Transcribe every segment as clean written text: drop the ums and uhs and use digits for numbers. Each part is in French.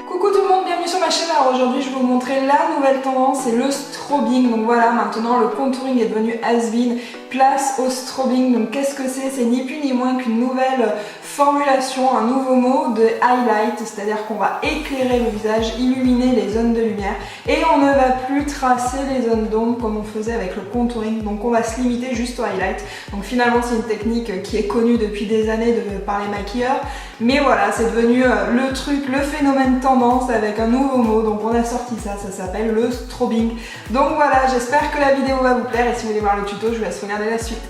Coucou tout le monde, bienvenue sur ma chaîne. Alors aujourd'hui je vais vous montrer la nouvelle tendance, c'est le strobing. Donc voilà, maintenant le contouring est devenu has-been, place au strobing. Donc qu'est-ce que c'est? C'est ni plus ni moins qu'une nouvelle formulation, un nouveau mot de highlight, c'est-à-dire qu'on va éclairer le visage, illuminer les zones de lumière et on ne va plus tracer les zones d'ombre comme on faisait avec le contouring. Donc on va se limiter juste au highlight. Donc finalement c'est une technique qui est connue depuis des années par les maquilleurs, mais voilà, c'est devenu le truc, le phénomène tendance avec un nouveau mot. Donc on a sorti ça s'appelle le strobing. Donc voilà, j'espère que la vidéo va vous plaire et si vous voulez voir le tuto, je vous laisse regarder la suite.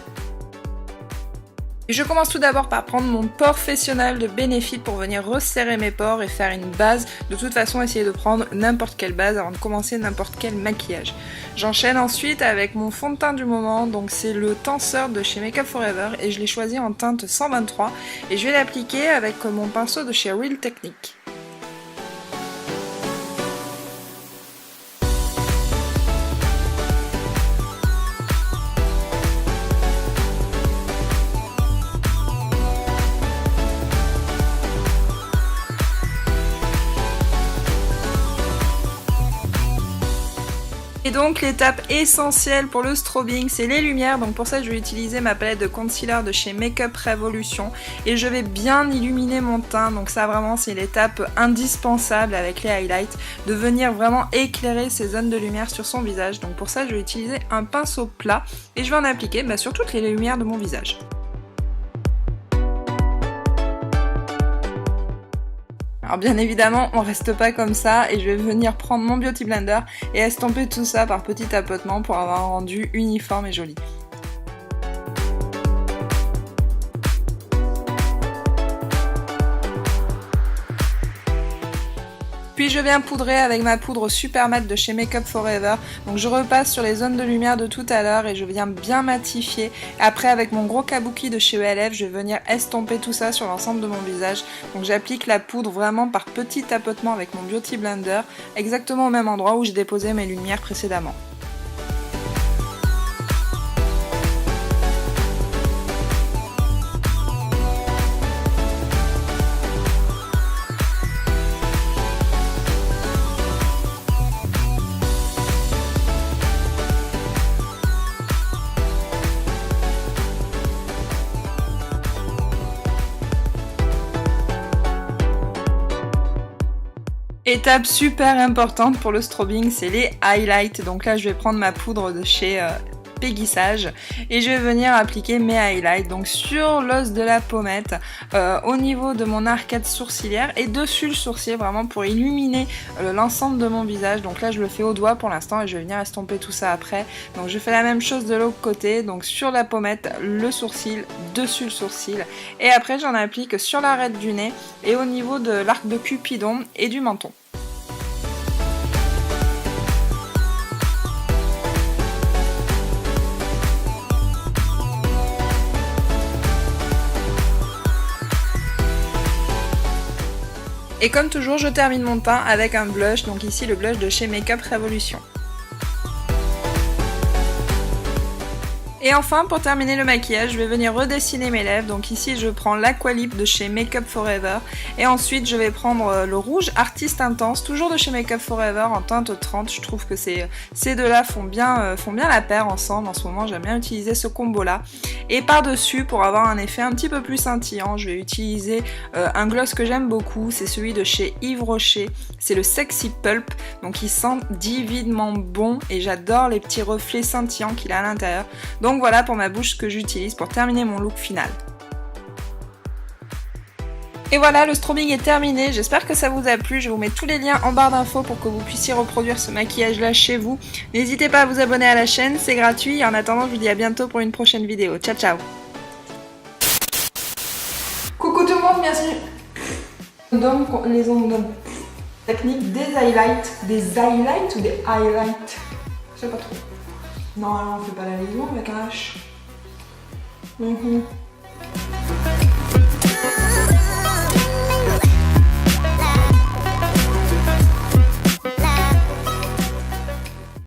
Et je commence tout d'abord par prendre mon professionnel de Benefit pour venir resserrer mes pores et faire une base. De toute façon, essayer de prendre n'importe quelle base avant de commencer n'importe quel maquillage. J'enchaîne ensuite avec mon fond de teint du moment, donc c'est le Tenseur de chez Make Up For Ever et je l'ai choisi en teinte 123 et je vais l'appliquer avec mon pinceau de chez Real Technique. Et donc l'étape essentielle pour le strobing, c'est les lumières. Donc pour ça je vais utiliser ma palette de concealer de chez Make Up Revolution et je vais bien illuminer mon teint. Donc ça vraiment c'est l'étape indispensable avec les highlights, de venir vraiment éclairer ces zones de lumière sur son visage. Donc pour ça je vais utiliser un pinceau plat et je vais en appliquer sur toutes les lumières de mon visage. Alors bien évidemment, on reste pas comme ça et je vais venir prendre mon Beauty Blender et estomper tout ça par petits tapotements pour avoir un rendu uniforme et joli. Puis je viens poudrer avec ma poudre super mat de chez Make Up For Ever. Donc je repasse sur les zones de lumière de tout à l'heure et je viens bien matifier. Après avec mon gros kabuki de chez ELF, je vais venir estomper tout ça sur l'ensemble de mon visage. Donc j'applique la poudre vraiment par petits tapotements avec mon Beauty Blender, exactement au même endroit où j'ai déposé mes lumières précédemment. Étape super importante pour le strobing, c'est les highlights. Donc là je vais prendre ma poudre de chez Peggy Sage et je vais venir appliquer mes highlights donc sur l'os de la pommette, au niveau de mon arcade sourcilière et dessus le sourcil, vraiment pour illuminer l'ensemble de mon visage. Donc là je le fais au doigt pour l'instant et je vais venir estomper tout ça après. Donc je fais la même chose de l'autre côté, donc sur la pommette, le sourcil, dessus le sourcil et après j'en applique sur l'arête du nez et au niveau de l'arc de Cupidon et du menton. Et comme toujours, je termine mon teint avec un blush, donc ici le blush de chez Make Up Revolution. Et enfin, pour terminer le maquillage, je vais venir redessiner mes lèvres. Donc ici, je prends l'Aqualip de chez Make Up For Ever. Et ensuite, je vais prendre le rouge Artiste Intense, toujours de chez Make Up For Ever, en teinte 30. Je trouve que ces deux-là font bien la paire ensemble. En ce moment, j'aime bien utiliser ce combo-là. Et par-dessus, pour avoir un effet un petit peu plus scintillant, je vais utiliser un gloss que j'aime beaucoup. C'est celui de chez Yves Rocher. C'est le Sexy Pulp. Donc il sent divinement bon et j'adore les petits reflets scintillants qu'il a à l'intérieur. Donc voilà pour ma bouche ce que j'utilise pour terminer mon look final. Et voilà, le strobing est terminé, j'espère que ça vous a plu, je vous mets tous les liens en barre d'infos pour que vous puissiez reproduire ce maquillage là chez vous. N'hésitez pas à vous abonner à la chaîne, c'est gratuit et en attendant je vous dis à bientôt pour une prochaine vidéo. Ciao ciao. Coucou tout le monde, bienvenue. Donc les ongles technique des highlights ou des highlights, je sais pas trop. Normalement on fait pas la liaison avec un H.